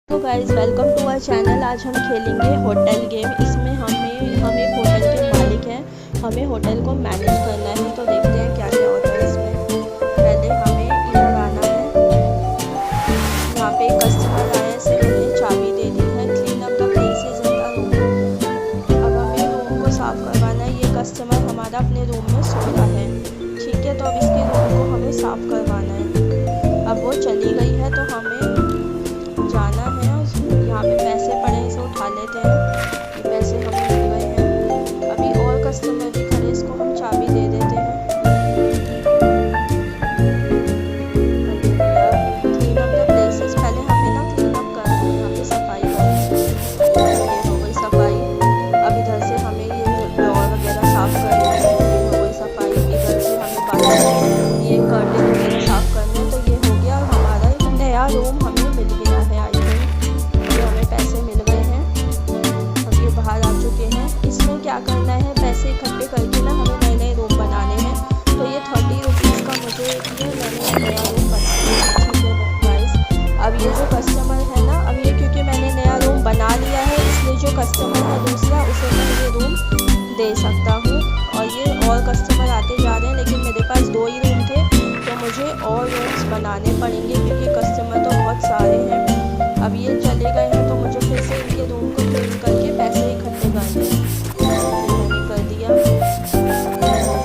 तो guys welcome to our channel. आज हम खेलेंगे होटल गेम। इसमें हम एक होटल के मालिक हैं, हमें होटल को मैनेज करना है। तो देखते हैं क्या क्या होता है इसमें। पहले हमें इधर आना है, यहाँ पे एक कस्टमर आया है, से हमने चाबी दे दी है। Clean up the places in the room. अब हमें रूम को साफ़ करवाना है। ये कस्टमर हमारा अपने रूम में सो रहा है, ठीक है। तो अब इसके रूम को हमें साफ़ करवाना है। अब वो चली गई है तो हमें जाना है। यहाँ पे पैसे पड़े हैं, इसे उठा लेते हैं। ये पैसे हमें मिल गए हैं। अभी और कस्टमर भी खड़े, इसको हम चाबी दे देते हैं। क्लीन अप द प्लेसेस, पहले हमें ना क्लीन अप करना है, यहाँ पे सफाई करनी है। ये हो गई सफाई। अब इधर से हमें ये ड्रॉर वगैरह साफ़ करना है, ये हो गई सफाई। इधर से हमें बाकी ये कर्टेन वगैरह साफ़ करना है। तो ये हो गया हमारा एक नया रूम हमें मिल गया है। आई थिंक ये हमें पैसे मिल गए हैं। अब ये बाहर आ चुके हैं। इसमें क्या करना है, पैसे इकट्ठे करके ना हमें नए नए रूम बनाने हैं। तो ये 30 रुपीज़ का मुझे ये मैंने नया रूम बना लिया है, ठीक है गाइस। अब ये जो कस्टमर है ना, अब ये क्योंकि मैंने नया रूम बना लिया है, इसलिए जो कस्टमर है दूसरा, उसे मैं ये रूम दे सकता हूँ। और ये और कस्टमर आते जा रहे हैं, लेकिन मेरे पास 2 ही रूम थे, तो मुझे और रूम्स बनाने पड़ेंगे क्योंकि कस्टमर तो बहुत सारे हैं। अब ये चले गए हैं तो मुझे फिर से इनके रूम को क्लीन करके पैसे इकट्ठे करने हैं। मैंने कर दिया, हो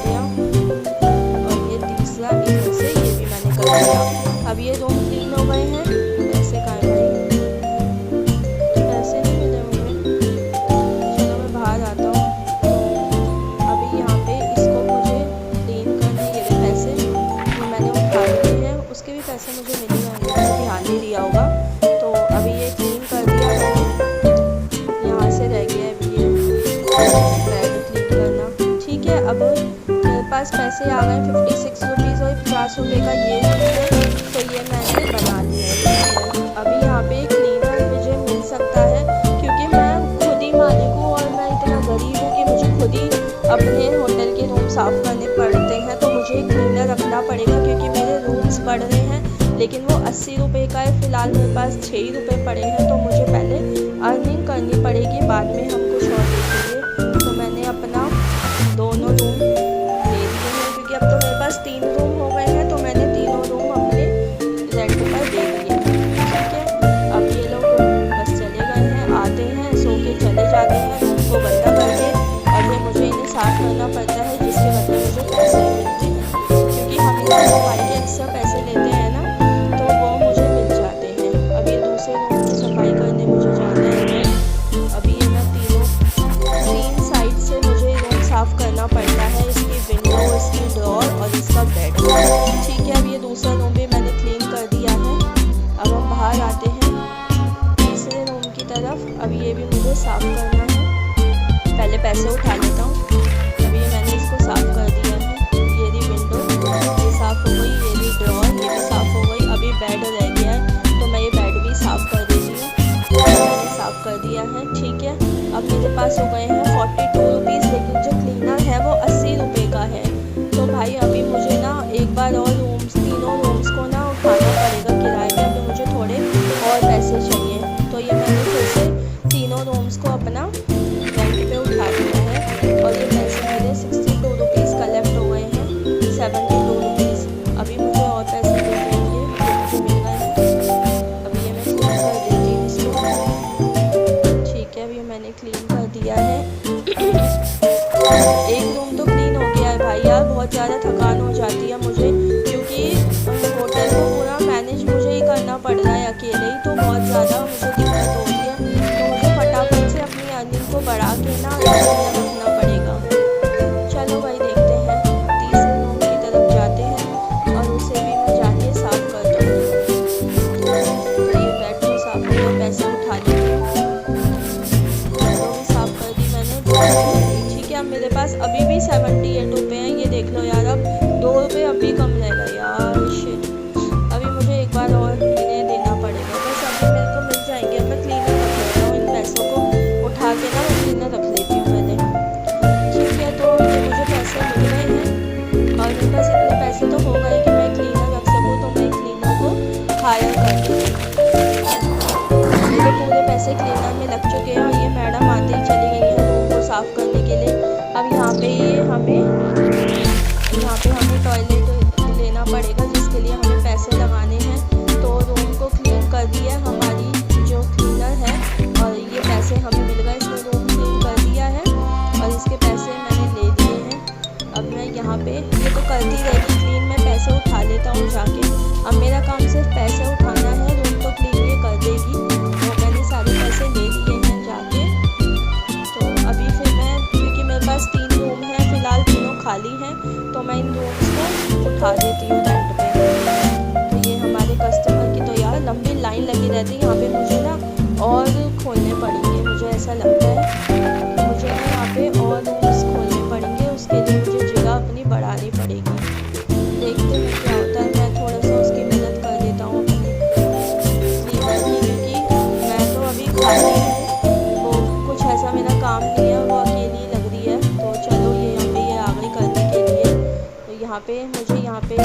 गया। और ये तीसरा इधर से ये भी मैंने कर दिया। अब ये रूम क्लीन हो गए हैं। पैसे कहाँ हैं भाई? पैसे नहीं मिले मुझे। चलो मैं बाहर आता हूँ। तो अभी यहाँ पे इसको मुझे क्लीन करने, ये भी पैसे मैंने उठा लिए हैं। उसके भी पैसे मुझे मिल गए हैं, मैंने ध्यान नहीं दिया होगा। तो अभी ये क्लीन कर दिया मैंने। यहाँ से रह गया है अभी ये बेड क्लीन करना, ठीक है। अब मेरे पास पैसे आ गए 56 रुपीज़ और 50 रुपये का ये है। तो ये मैंने बना लिया है। अभी यहाँ पे क्लीनर मुझे मिल सकता है क्योंकि मैं खुद ही मालिक हूँ और मैं इतना गरीब हूँ कि मुझे खुद ही अपने होटल के रूम साफ़ करने पड़ते हैं। तो मुझे क्लीनर रखना पड़ेगा क्योंकि मेरे रूम्स बढ़ रहे हैं, लेकिन वो 80 रुपये का है। फ़िलहाल मेरे पास 6 ही रुपये पड़े हैं, तो मुझे पहले अर्निंग करनी पड़ेगी, बाद में हम कुछ और देखेंगे। तो मैंने अपना दोनों रूम दे दिए हैं क्योंकि अब तो मेरे पास 3 रूम हो गए हैं। तो मैंने तीनों रूम अपने रेंट पर दे दिए, ठीक है। अब ये लोग बस चले गए हैं, आते हैं, सो के चले जाते हैं रूम को बंद करके। और ये मुझे इन्हें साफ़ करना पड़ता है, जिसके बदले मुझे पैसे मिलते हैं क्योंकि हम इधर सफाई के एक्स्ट्रा पैसे लेते हैं ना, तो वो मुझे मिल जाते हैं। अब ये दूसरे रूम की सफाई करने मुझे जाना है। अभी ये मैं तीन साइड से मुझे रूम साफ़ करना पड़ता है, इसकी विंडो, इसकी डोर और इसका बेड, ठीक है। अब ये दूसरा रूम भी मैंने क्लीन कर दिया है। अब हम बाहर आते हैं तीसरे रूम की तरफ। अब ये भी मुझे साफ़ करना है। पहले पैसे उठा लेता हूँ। अभी ये मैंने इसको साफ़ कर दिया है। ये भी विंडो ये साफ़ हो गई, ये भी ड्रॉर ये भी साफ़ हो गई। अभी बेड रह गया है, तो मैं ये बेड भी साफ़ कर देती हूँ। मैंने साफ़ कर दिया है, ठीक है। अब मेरे पास हो गए हैं 42 रुपीज़, लेकिन जो क्लीनर है वो 80 रुपये का है। तो भाई अभी मुझे ना एक बार और तीनों रूम्स को ना उठाना पड़ेगा किराए पे। अभी मुझे थोड़े और पैसे चाहिए। तो ये मैंने फिर से तीनों रूम्स को अपना रेंट पे उठा दिया है। और ये पैसे मेरे 62 रुपीज़ कलेक्ट हो गए हैं, 72 रुपीज़। अभी मुझे और पैसे दे देंगे, मुझे मिल गए हैं। अभी ये मैं क्लीन कर देती हूँ इसको, ठीक है। अभी मैंने क्लीन कर दिया है। एक रूम तो क्लीन हो गया है भाई। यार बहुत ज़्यादा थकान हो जाती है मुझे क्योंकि होटल को पूरा मैनेज मुझे ही करना पड़ रहा है अकेले ही। तो बहुत ज़्यादा मुझे दिक्कत हो रही है। तो मुझे फटाफट से अपनी अर्निंग को बढ़ा के ना रखना पड़ेगा। चलो भाई देखते हैं, तीसरे रूम की तरफ जाते हैं और उसे भी मैं जाके साफ़ कर दूँ। तो ये बेड को साफ़ हो गया, पैसे उठा लिए, वो भी साफ़ कर दी मैंने, ठीक है। अब मेरे पास अभी भी 78 रुपये हैं, ये देख लो यार। अब 2 रुपये अभी कम रहेगा यार, शिट। अभी मुझे एक बार और इन्हें देना पड़ेगा, बस अभी मेरे को मिल जाएंगे। मेरे पूरे पैसे क्लीनर में लग चुके हैं और ये मैडम आते ही चली गई है रूम को साफ़ करने के लिए। अब यहाँ पे हमें टॉयलेट लेना पड़ेगा, जिसके लिए हमें पैसे लगाने हैं। तो रूम को क्लीन कर दिया हमारी जो क्लीनर है और ये पैसे हमें मिल गए, इसने रूम क्लीन कर दिया है और इसके पैसे मैंने ले लिए हैं। अब मैं यहाँ पे ये तो करती रहेगी क्लीन, मैं पैसे उठा लेता हूँ जाके। अब मेरा काम सिर्फ पैसे उठाना है, रूम तो क्लीन ये कर देगी। तो मैंने सारे पैसे ले लिए हैं जाके। तो अभी फिर मैं, क्योंकि मेरे पास 3 रूम हैं फ़िलहाल, तीनों खाली हैं, तो मैं इन रूम्स को उठा देती हूँ रेंट पे। तो ये हमारे कस्टमर की तो यार लंबी लाइन लगी रहती है यहाँ पे, मुझे ना और खोलने पड़ेंगे, मुझे ऐसा लगता है कि मुझे ना यहाँ पे और रूम्स खोलने पड़ेंगे। उसके लिए मुझे जगह अपनी बढ़ानी पड़ेगी। देखते हैं क्या होता है, मैं थोड़ा सा उसकी मदद कर देता हूँ अपनी क्लीनर की, क्योंकि मैं तो अभी खाली हूँ, वो कुछ ऐसा मेरा काम नहीं है, वो अकेली लग रही है। तो चलो ये यहाँ पे ये आ गई करने के लिए। तो यहाँ पे मुझे यहाँ पे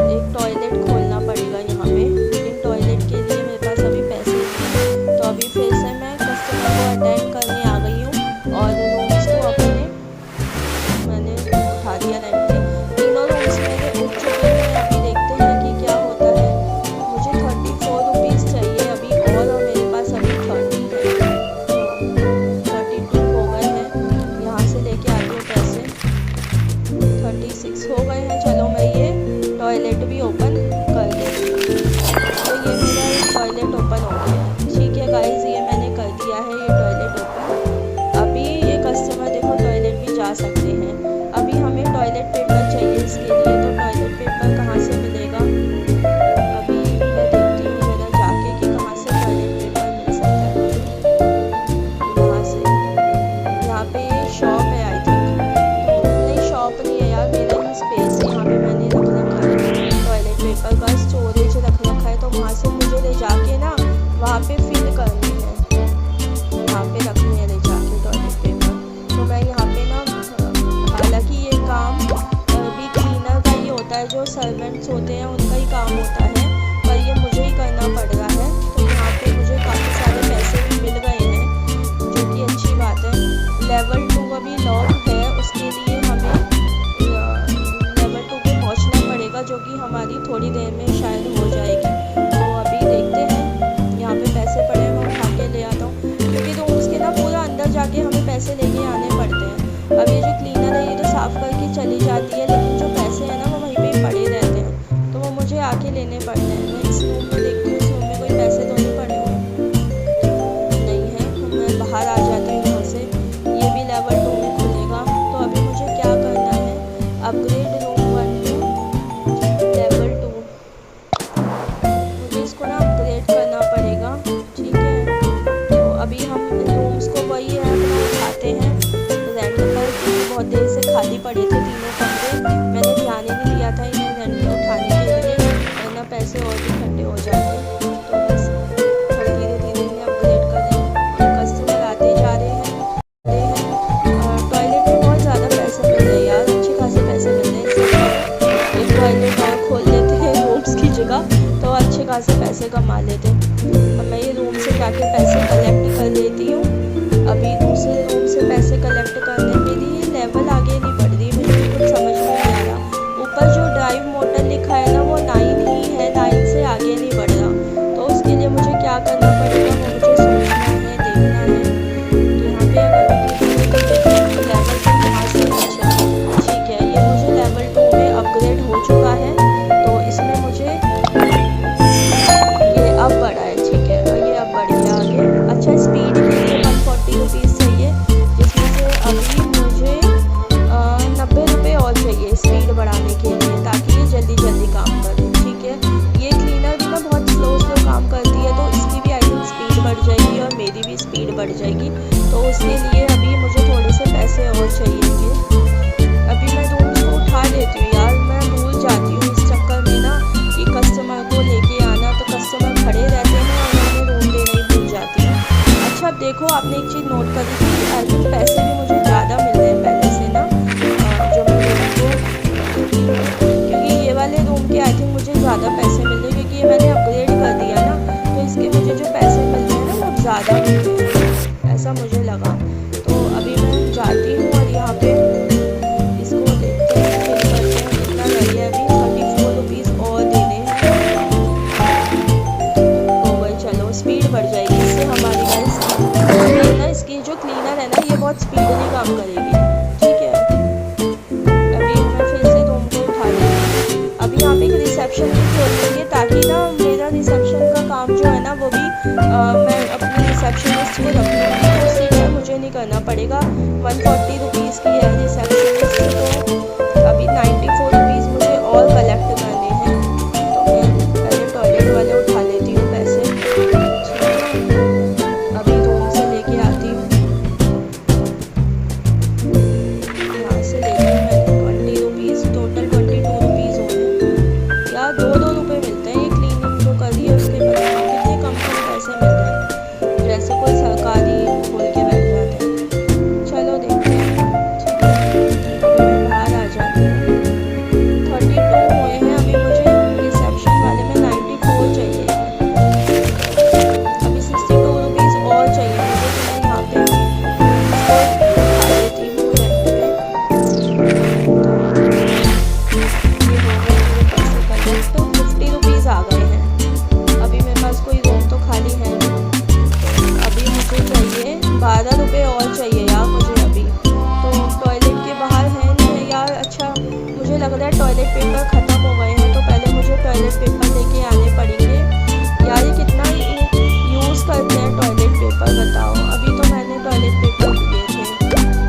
एक टॉयलेट खोलना पड़ेगा यहाँ पे, लेकिन टॉयलेट के लिए मेरे पास अभी पैसे नहीं हैं। तो अभी फिर से मैं कस्टमर को अटेंड करने आ गई हूँ और रूम्स को अपने मैंने उठा दिया रेंट पे। तीनों रूम्स मेरे उठ चुके हैं। अभी देखते हैं कि क्या होता है। मुझे 34 रुपीज़ चाहिए अभी और मेरे पास अभी 30 है, तो 32 हो गए हैं। यहाँ से लेके आती हूँ पैसे, 36 हो गए हैं। चलो मैं ये टॉयलेट भी ओपन कर देती हूँ। तो ये मेरा एक टॉयलेट ओपन हो गया है। ठीक है गाइज, ये मैंने कर दिया है ये टॉयलेट ओपन। अभी ये कस्टमर देखो टॉयलेट भी जा सकते हैं। अभी हमें टॉयलेट पेपर चाहिए इसके लिए, तो टॉयलेट पेपर कहाँ से मिलेगा? अभी मैं देखती हूँ ज़रा जाके कि कहाँ से टॉयलेट पेपर मिल सकता है मुझे। यहाँ से, यहाँ पे ये शॉप है आई थिंक, नहीं शॉप नहीं है यार, मेरा ही स्पेस है, यहाँ पे मैंने रख रखा है टॉयलेट पेपर का स्टोरेज रख रखा है। तो वहाँ से मुझे ले जाके ना वहाँ पे फिल करनी है, यहाँ पे रखनी है ले जाके टॉयलेट पेपर। तो मैं यहाँ पे ना, हालांकि ये काम भी क्लीनर का ही होता है, जो सर्वेंट्स होते हैं उनका ही काम होता है, पर ये मुझे ही करना पड़ रहा है। तो यहाँ पे मुझे काफ़ी सारे पैसे भी मिल गए हैं, जो कि अच्छी बात है। लेवल 2 अभी लॉक है, उसके लिए हमें लेवल 2 पे पहुँचना पड़ेगा, जो कि हमारी थोड़ी देर में शायद हो जाएगी। तो अभी देखते हैं, यहाँ पे पैसे पड़े हैं, मैं उठा के ले आता हूँ, क्योंकि रूम्स के ना पूरा अंदर जाके हमें पैसे लेके आने पड़ते हैं। अब ये जो क्लीनर है ये तो साफ़ करके चली जाती है, लेकिन जो पैसे हैं ना वो वहीं पे पड़े रहते हैं, तो वो मुझे आके लेने पड़ते हैं। मैं इस रूम में देखती हूँ, इस रूम में कोई पैसे तो नहीं पड़े हुए, नहीं है, तो मैं बाहर आ जाती हूँ यहाँ से। ये भी लेवल 2 में खुलेगा। तो अभी मुझे क्या करना है, अपग्रेड रूम 1 टू लेवल 2, मुझे इसको ना अपग्रेड करना पड़ेगा। ठीक है, तो अभी हम रूम्स को वही है अपना उठाते हैं रेंट पर, क्योंकि बहुत देर से खाली पड़े थे तीनों कमरे, मैंने ध्यान ही नहीं दिया था इन्हें रेंट पे उठाने के लिए, वरना पैसे और भी ठंडे हो जाते। तो बस थोड़ी धीरे धीरे इन्हें अपग्रेड करें। कस्टमर आते जा रहे हैं। टॉयलेट में बहुत ज़्यादा पैसे मिल रहे हैं यार, अच्छे खासे पैसे मिल रहे हैं। इससे एक टॉयलेट और खोल लेते हैं रूम्स की जगह, तो अच्छे खासे पैसे कमा लेते हैं। अब मैं ये रूम से जाके पैसे कलेक्ट कर लेती हूँ। अभी दूसरे रूम से पैसे कलेक्ट करने के लिए लेवल आगे नहीं बढ़ रही, मुझे कुछ समझ में नहीं आ रहा। ऊपर जो ड्राइव मोटर लिखा है ना वो 9 ही है, 9 से आगे नहीं बढ़ रहा। तो उसके लिए मुझे क्या करना पड़ेगा वो मुझे सोचना है, देखना है। यहाँ पे अगर मैं क्लिक करूँगी तो लेवल 2 यहाँ से अच्छा, ठीक है, ये मुझे लेवल 2 में अपग्रेड हो चुका है। तो इसमें मुझे ये अब बढ़ा है, ठीक है, ये अब बढ़ गया आगे। अच्छा, स्पीड के लिए 140 रुपीज़ चाहिए, जिसमें से अभी मुझे 90 रुपये और चाहिए स्पीड बढ़ाने के लिए, ताकि ये जल्दी जल्दी काम करे। ठीक है, ये क्लीनर भी ना बहुत स्लो काम करती है, तो इसकी भी आई थिंक स्पीड बढ़ जाएगी और मेरी भी स्पीड बढ़ जाएगी। तो उसके लिए अभी मुझे थोड़े से पैसे और चाहिए। अभी मैं रूम्स को उठा लेती हूँ यार, मैं भूल जाती हूँ इस चक्कर में ना कि कस्टमर को लेके आना, तो कस्टमर खड़े रहते हैं और मैं उन्हें रूम देना ही भूल जाती हूँ। अच्छा, अब देखो आपने एक चीज़ नोट करी थी, आई थिंक पैसे भी मुझे ज़्यादा मिल रहे हैं पहले से ना, जो मैं रूम को, क्योंकि ये वाले रूम के आई थिंक मुझे ज़्यादा पैसे मिल रहे हैं, क्योंकि ये मैंने बहुत स्पीडली काम करेगी। ठीक है, अभी मैं फिर से रूम को उठा लूँगी। अभी यहाँ पे एक रिसेप्शन भी खोल देंगे ताकि ना मेरा रिसेप्शन का काम जो है ना वो भी मैं अपनी रिसेप्शनिस्ट को रख लूँगी, तो उससे क्या मुझे नहीं करना पड़ेगा। 140 रुपीज़ की है रिसेप्शनिस्ट, तो अभी 94 रुपीज़ मुझे और कलेक्ट करने हैं। तो मैं पहले टॉयलेट वाले उठा लेती हूँ पैसे, अभी रूम से लेके आती हूँ। यहाँ से लेती हूँ मैंने 20 रुपीज़, टोटल 22 रुपीज़ हो गए। यार 2-2 रुपये मिलते हैं ये क्लीनिंग जो करी है उसके बदले, कितने कम कम पैसे मिल रहे हैं, जैसे कोई सरकारी खोल के बैठ जाते हैं। चलो देखते हैं। ठीक है, अभी मैं बाहर आ जाती हूँ। 32 हुए हैं, अभी मुझे रिसेप्शन वाले में 94 चाहिए यार। अभी 62 रुपीज़ और चाहिए मुझे, तो मैं यहाँ पे इसको उठा लेती हूँ रेंट पे। ये हो गए मेरे पैसे कलेक्ट, तो 50 रुपीज़ आ गए हैं। अभी मेरे पास कोई रूम तो खाली है नहीं, तो अभी मुझे चाहिए 12 रुपये और चाहिए यार मुझे अभी। तो टॉयलेट के बाहर है नहीं है यार। अच्छा, मुझे लग रहा है टॉयलेट पेपर ख़त्म हो गए हैं, तो पहले मुझे टॉयलेट पेपर लेके आने पड़ेंगे। यार ये कितना यूज़ करते हैं टॉयलेट पेपर, बताओ। अभी तो मैंने टॉयलेट पेपर लिए थे,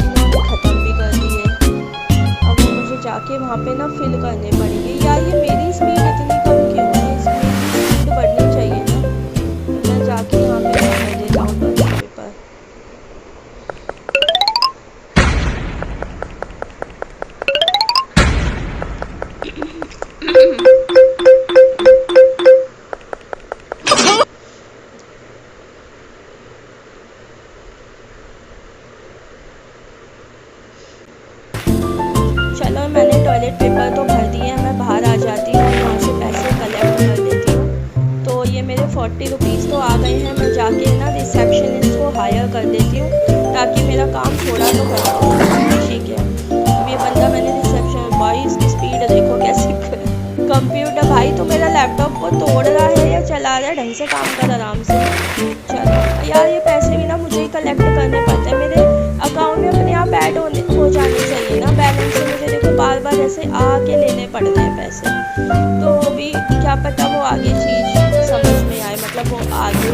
इन्होंने ख़त्म भी कर दिए। अब मुझे जाके वहाँ पे ना फिल करने पड़ेंगे। यार ये मेरी स्पीड इतनी कम क्यों है, इसमें स्पीड बढ़नी चाहिए ना। मैं जाके यहाँ पे कर देता हूँ टॉयलेट पेपर। चलो मैंने टॉयलेट पेपर तो भर दिए हैं, मैं बाहर आ जाती हूँ, यहाँ से पैसे कलेक्ट कर देती हूँ। तो ये मेरे 40 रुपीज़ तो आ गए हैं। मैं जाके ना रिसेप्शनिस्ट को हायर कर देती हूँ ताकि मेरा काम थोड़ा तो कर पाऊँ। ठीक है, अब ये बंदा मैंने रिसेप्शन, भाई इसकी स्पीड देखो कैसे कंप्यूटर भाई तो मेरा लैपटॉप को तोड़ रहा है या चला रहा है, ढंग से काम कर आराम से। चलो यार ये पैसे भी ना मुझे ही कलेक्ट करने पड़ते हैं, मेरे अकाउंट में अपने आप ऐड हो जाने चाहिए ना बैलेंस से। मुझे देखो बार बार ऐसे आके लेने पड़ते हैं पैसे, तो वो भी क्या पता वो आगे चीज़ समझ में आए, मतलब वो आगे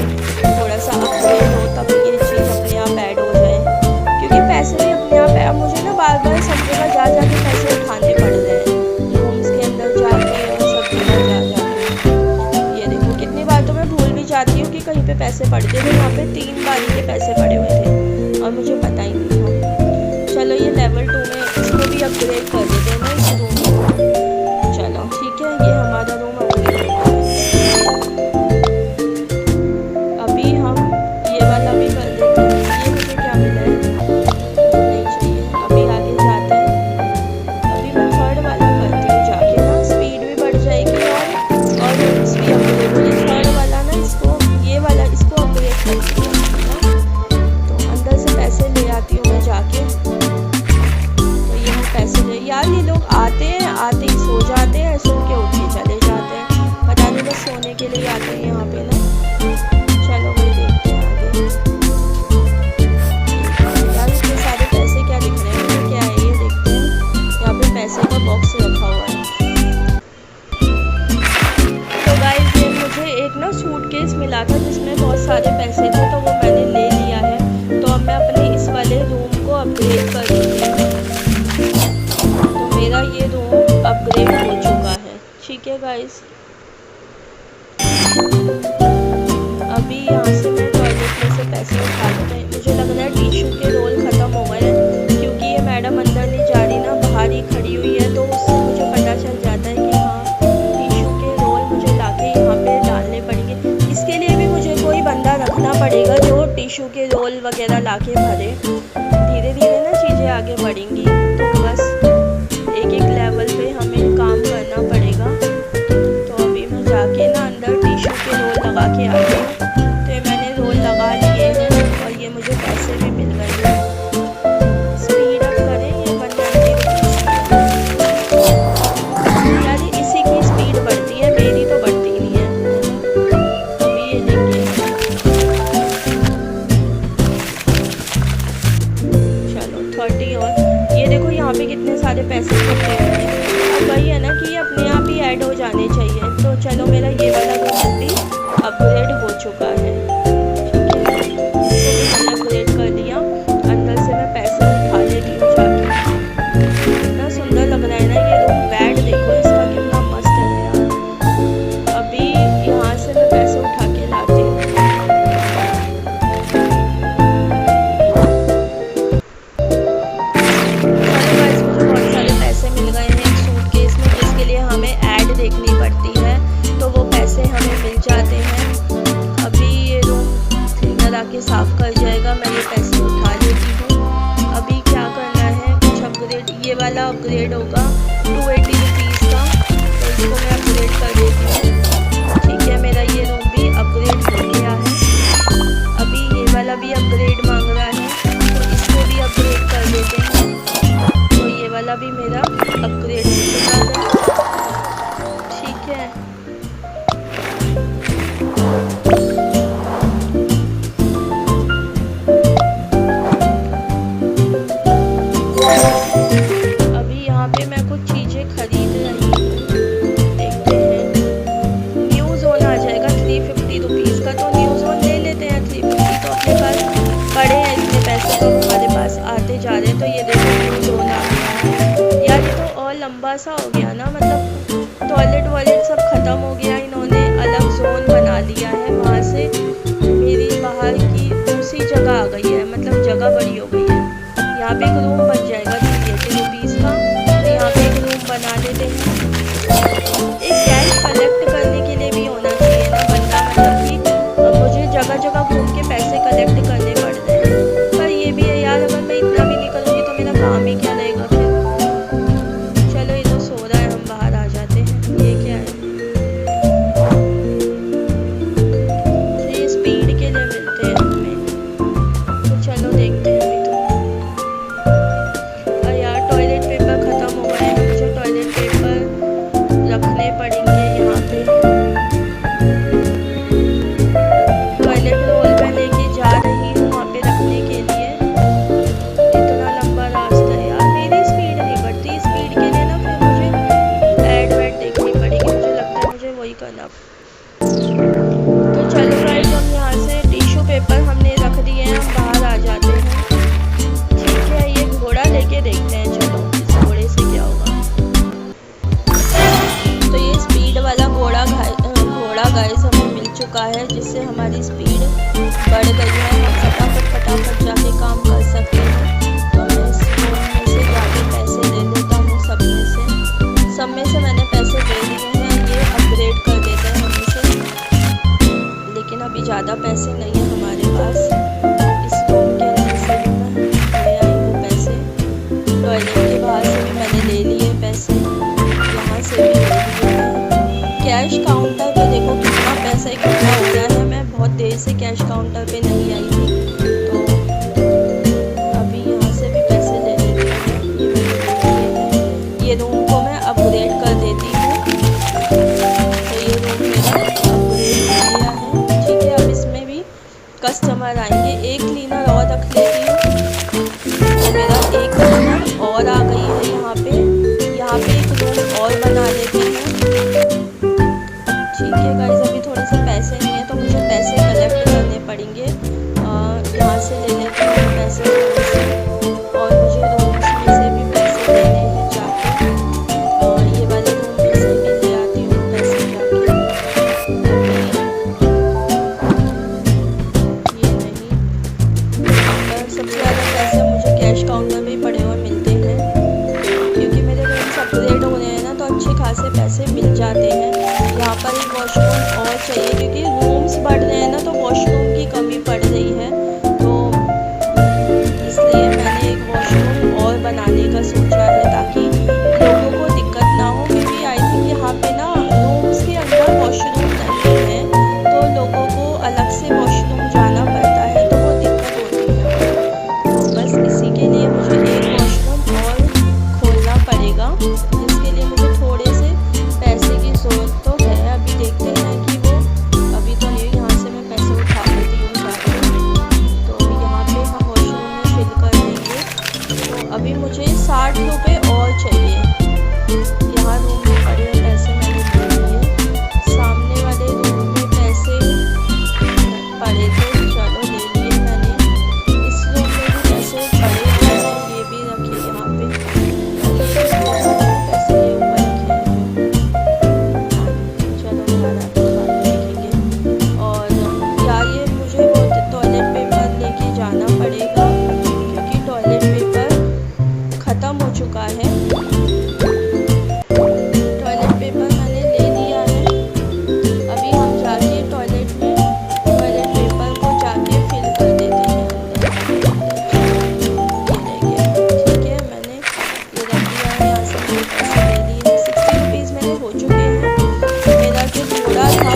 थोड़ा सा अपग्रेड हो तब ये चीज़ अपने आप ऐड हो जाए, क्योंकि पैसे भी अपने आप है। अब मुझे ना बार बार सब जगह जा के पैसे उठाने पड़ रहे हैं, रूम्स के अंदर जाके और सब जगह जा के। ये देखो कितनी बार तो मैं भूल भी जाती हूँ कि कहीं पे पैसे पड़ते थे। यहाँ पे 3 बारी के पैसे पड़े हुए थे और मुझे पता ही नहीं था। चलो ये लेवल 2 में इसको भी अपग्रेड कर देते हैं ना इस रूम को। चलो ठीक है, ये हमारा रूम अपग्रेड हो गया है। अभी हम ये वाला भी कर देते हैं। ये मुझे क्या मिला है, नहीं चाहिए। अभी आगे जाते हैं, अभी मैं थर्ड वाला करती हूँ जाके ना, स्पीड भी बढ़ जाएगी और रूम्स भी अपग्रेड हो जाएगी। थर्ड वाला ना इसको, ये वाला इसको अपग्रेड करती हूँ ना, तो अंदर से पैसे ले आती हूँ मैं जाके। तो ये हम पैसे ले, यार ये लोग आते ही सो जाते हैं, सो के उठ के चले जाते हैं, पता नहीं बस सोने के लिए आते हैं यहाँ पे ना। चलो वही देखते हैं आगे। यार इतने सारे पैसे क्या दिख रहे हैं मुझे, क्या है ये देखते हैं। यहाँ पे पैसे का बॉक्स रखा हुआ है। तो गाइस ये मुझे एक ना सूटकेस मिला था जिसमें बहुत सारे पैसे थे, तो वो मैंने ले लिया है। तो अब मैं अपने इस वाले रूम को अपग्रेड कर दूँगी। तो मेरा ये रूम अपग्रेड हो चुका है। ठीक है गाइस, अभी यहाँ से मैं टॉयलेट में से पैसे उठा लेते हैं। मुझे लग रहा है टिश्यू के रोल ख़त्म हो गए हैं, क्योंकि ये मैडम अंदर नहीं जा रही ना, बाहर ही खड़ी हुई है, तो उससे मुझे पता चल जाता है कि हाँ टिश्यू के रोल मुझे लाके यहाँ पे डालने पड़ेंगे। इसके लिए भी मुझे कोई बंदा रखना पड़ेगा जो टिश्यू के रोल वगैरह लाके भरे। धीरे धीरे ना चीज़ें आगे बढ़ेंगी, तो बस एक लेवल पे हमें काम करना पड़ेगा। तो अभी मैं जाके ना अंदर टिश्यू के रोल लगा के आ गई हूँ। तो ये मैंने रोल लगा लिए हैं और ये मुझे पैसे भी मिल गए हैं। स्पीड अप करें, ये 190 रुपीज़ यार इसी की स्पीड बढ़ती है, मेरी तो बढ़ती नहीं है। अभी ये देखिए अपग्रेड हो चुका है। ठीक है, इसको भी मैंने अपग्रेड कर दिया। अंदर से मैं पैसे उठा लेती हूँ जाके। कितना सुंदर लग रहा है ना ये रूम। बेड देखो इसका कितना मस्त है यार। अभी यहाँ से मैं पैसे उठा के लाती हूँ। देखनी पड़ती है तो वो पैसे हमें मिल जाते हैं। अभी ये रूम क्लीनर आके साफ कर जाएगा, मैं ये पैसे उठा लेती हूँ। अभी क्या करना है, कुछ अपग्रेड, ये वाला अपग्रेड होगा 280 रुपीज़ का, तो इसको मैं अपग्रेड कर देती हूँ। ठीक है, मेरा ये रूम भी अपग्रेड हो गया है। अभी ये वाला भी अपग्रेड मांग रहा है तो इसको भी अपग्रेड कर देते हैं। तो ये वाला भी मेरा अपग्रेड हो चुका है। अभी यहाँ पे मैं कुछ चीज़ें खरीद रही हूँ, देखते हैं। न्यू जोन आ जाएगा 350 रुपीज़ का, तो न्यू जोन ले लेते हैं। 350 तो अपने पास पड़े हैं, इतने पैसे तो हमारे पास आते जा रहे हैं। तो ये देखो न्यू जोन आ गया है यार। ये तो और लंबा सा हो गया ना, मतलब टॉयलेट वॉयलेट सब ख़त्म हो गया, इन्होंने अलग जोन बना दिया है। वहाँ से मेरी बाहर की दूसरी जगह आ गई है, मतलब जगह बड़ी हो गई है। यहाँ पे एक रूम बन जाएगा 380 रुपीज़ का, तो यहाँ पे एक रूम बना लेते हैं। एक कैश कलेक्ट करने के लिए भी होना चाहिए ना बंदा, मतलब कि मुझे जगह जगह घूम के पैसे कलेक्ट करने पड़ते हैं। पर ये भी है यार, अगर मैं इतना भी नहीं करूँगी तो मेरा काम ही क्या रहेगा फिर। चलो ये तो सो रहा है, हम बाहर आ जाते हैं। ये क्या है, ये स्पीड के लिए मिलते हैं हमें, तो चलो देखते हैं। अभी तो यार टॉयलेट पेपर ख़त्म हो गए हैं, मुझे टॉयलेट पेपर रखने पड़ेंगे यहाँ पे। टॉयलेट रोल मैं लेके जा रही हूँ वहाँ पे रखने के लिए। इतना लंबा रास्ता है यार, मेरी स्पीड नहीं बढ़ती। स्पीड के लिए ना फिर मुझे ऐड वैड देखनी पड़ेगी, मुझे लगता है मुझे वही करना। तो चलो गाइस, हम यहाँ से टिश्यू पेपर हमने रख दिए हैं, हम बाहर आ जाते हैं। ठीक है, ये घोड़ा लेके देखते हैं, चलो इस घोड़े से क्या होगा। तो ये स्पीड वाला घोड़ा गाइस हमें मिल चुका है, जिससे हमारी स्पीड बढ़ गई है। हम फटाफट जाके काम कर सकते हैं। तो मैं इस फोन में से जाके पैसे ले लेता हूँ, सब में से मैंने पैसे ले लिए हैं। ये अपग्रेड कर देते हैं हम इसे, लेकिन अभी ज़्यादा पैसे नहीं है हमारे पास। इस रूम के अंदर से भी मैं ले आई हूँ पैसे, टॉयलेट के बाहर से भी मैंने ले लिए पैसे, यहाँ से भी ले लिए हैं। कैश काउंटर पे देखो कितना पैसा इकट्ठा हो गया है। मैं बहुत देर से कैश काउंटर पे नहीं आई थी, तो अभी यहाँ से भी पैसे ले लेती हूँ। ये रूम को मैं अपग्रेड कर देती हूँ। तो ये रूम मेरा अपग्रेड हो गया है। ठीक है, अब इसमें भी कस्टमर आएंगे। एक क्लीनर और रख लेती हूँ, तो मेरा एक क्लीनर और आ गई है यहाँ पे। यहाँ पे एक रूम और बना लेते हैं। ठीक है गाइस, अभी थोड़े से पैसे नहीं है तो मुझे पैसे कलेक्ट करने पड़ेंगे। यहाँ से ले लेते हैं पैसे थोड़े से, और मुझे रूम्स में से भी पैसे लेने हैं जाके। ये वाले रूम में से भी ले आती हूँ पैसे जाके। ये नहीं, पर सबसे ज़्यादा पैसे मुझे कैश काउंटर में पड़े हुए मिलते हैं, क्योंकि मेरे रूम्स अपग्रेड हो रहे हैं ना, तो अच्छे खासे पैसे मिल जाते हैं। यहाँ पर एक वॉशरूम और चाहिए, क्योंकि रूम्स बढ़ रहे हैं ना, तो वॉशरूम की कमी पड़ रही है। तो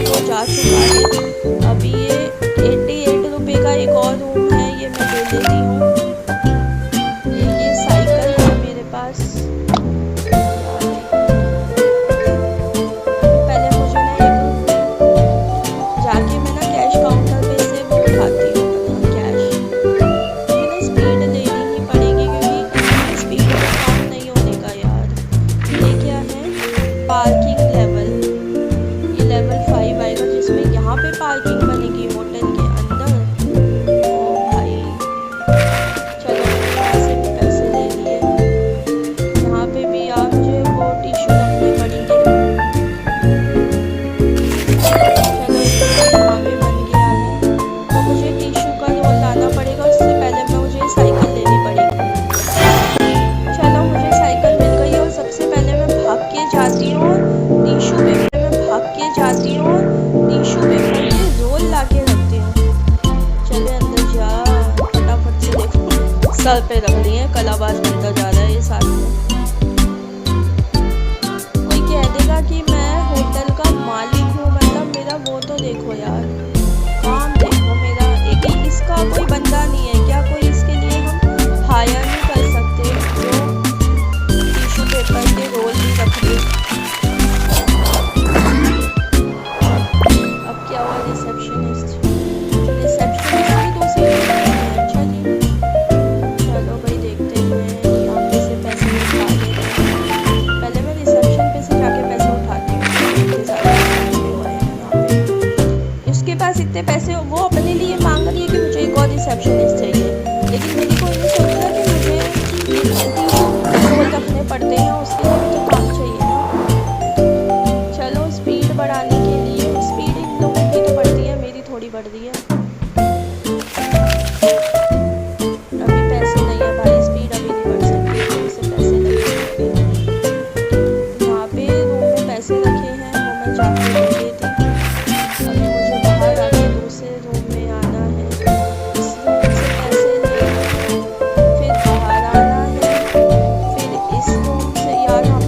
वो जा चुका है। अभी ये 88 रुपये का एक और रूम है, ये मैं ले लेती हूँ। एक ये साइकिल है मेरे पास। पहले मुझे ना एक जाके मैं ना कैश काउंटर पे से वो उठाती हूँ, मतलब कैश। मुझे ना स्पीड लेनी ही पड़ेगी क्योंकि स्पीड में काम नहीं होने का यार। ये क्या है, पार्किंग लेवल। ये लेवल 5 आएगा जिसमें यहाँ पे पार्किंग बनेगी होटल के अंदर। ओ भाई चलो, ऐसे भी पैसे ले लिए। यहाँ पे भी यार मुझे वो टिश्यू रखने पड़ेंगे। चलो यहाँ पे बन गया है, तो मुझे टिश्यू का रोल लाना पड़ेगा। उससे पहले मुझे साइकिल लेनी पड़ेगी। चलो मुझे साइकिल मिल गई और सबसे पहले मैं भाग के जाती हूँ टिश्यू पेपर में भाग के जाती हूँ टिश्यू पेपर के रोल ला के रखती हूँ। चले अंदर जा, फटाफट से देखो सर पे रख लिए कलाबाज बनता जा रहा है ये साथ में। कोई कह देगा कि मैं होटल का मालिक हूँ, मतलब मेरा वो तो देखो यार, काम देखो मेरा। एक ही इसका कोई बंदा नहीं है क्या? कोई इसके लिए हम हायर नहीं कर सकते जो टिश्यू पेपर के रोल भी रख दे? अब क्या हुआ, रिसेप्शनिस्ट की दूसरी है। अच्छा जी, चलो भाई देखते हैं। यहाँ पे से पैसे उठा लेते हैं। पहले मैं रिसेप्शन पे से जाके पैसे उठाती हूँ। इतने सारे पैसे हुए हैं यहाँ पे। उसके पास इतने पैसे, वो अपने लिए मांग रही है कि मुझे एक और रिसेप्शनिस्ट चाहिए, लेकिन मेरी कोई नहीं सोच रहा कि मुझे रोल रखने पड़ते हैं, उसके लिए मुझे काम चाहिए ना। चलो स्पीड बढ़ाने के लिए, स्पीड इन लोगों की तो बढ़ती है, मेरी थोड़ी बढ़ रही है। अभी पैसे नहीं है भाई, स्पीड अभी नहीं बढ़ सकती, थोड़े से पैसे लगेंगे। यहाँ पे रूम में पैसे रखे हैं, वो मैं जाके ले लेती हूँ। अभी मुझे बाहर आके दूसरे रूम में आना है, इस रूम से पैसे लेने, फिर बाहर आना है, फिर इस रूम से। यार यहाँ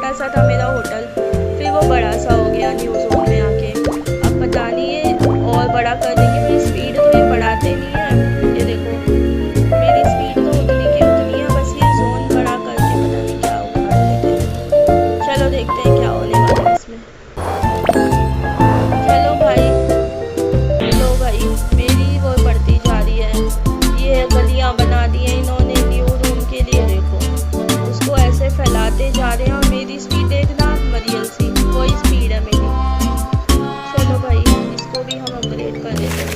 छोटा सा था मेरा होटल, फिर वो बड़ा सा हो गया न्यू जोन में आके। अब पता नहीं ये और बड़ा कर देंगे। मेरी स्पीड तो ये बढ़ाते नहीं है, ये देखो मेरी स्पीड तो उतनी की उतनी है, बस ये जोन बड़ा करके पता नहीं क्या उखाड़ देते हैं। चलो देखते हैं क्या होने वाला है इसमें। चलो भाई, लो भाई मेरी वो बढ़ती जा रही है। ये गलियां बना दी हैं इन्होंने न्यू रूम के लिए, देखो उसको ऐसे फैलाते जा रहे हैं और मेरी स्पीड देखना मरियल सी वही स्पीड है मेरी। चलो भाई इसको भी हम अपग्रेड कर देते हैं।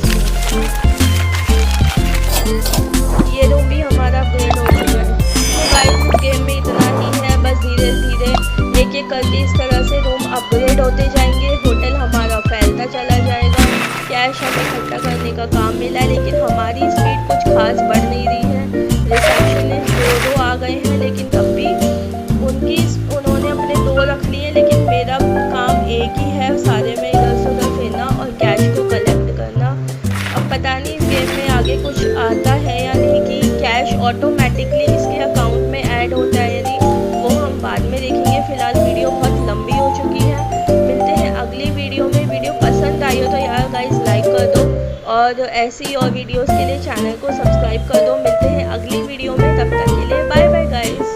ये रूम भी हमारा अपग्रेड हो चुका है। तो गाइस इस गेम में इतना ही है, बस धीरे धीरे एक एक करके इस तरह से रूम अपग्रेड होते जाएंगे, होटल हमारा फैलता चला जाएगा, कैश हमें इकट्ठा करने का काम मिला है। लेकिन हमारी स्पीड कुछ खास बढ़ नहीं रही है। रिसेप्शनिस्ट दो आ गए हैं, लेकिन तब भी उन्होंने अपने 2 रख लिए, लेकिन मेरा काम एक ही है, सारे में इधर से उधर फिरना और कैश को कलेक्ट करना। अब पता नहीं इस गेम में आगे कुछ आता है या नहीं कि कैश ऑटोमेटिकली इसके अकाउंट में ऐड होता है या नहीं, वो हम बाद में देखेंगे। फिलहाल वीडियो बहुत लंबी हो चुकी है, मिलते हैं अगली वीडियो में। वीडियो पसंद आई हो तो यार गाइस लाइक कर दो और ऐसी और वीडियोस के लिए चैनल को सब्सक्राइब कर दो। मिलते हैं अगली वीडियो में, तब तक के लिए बाय बाय गाइस।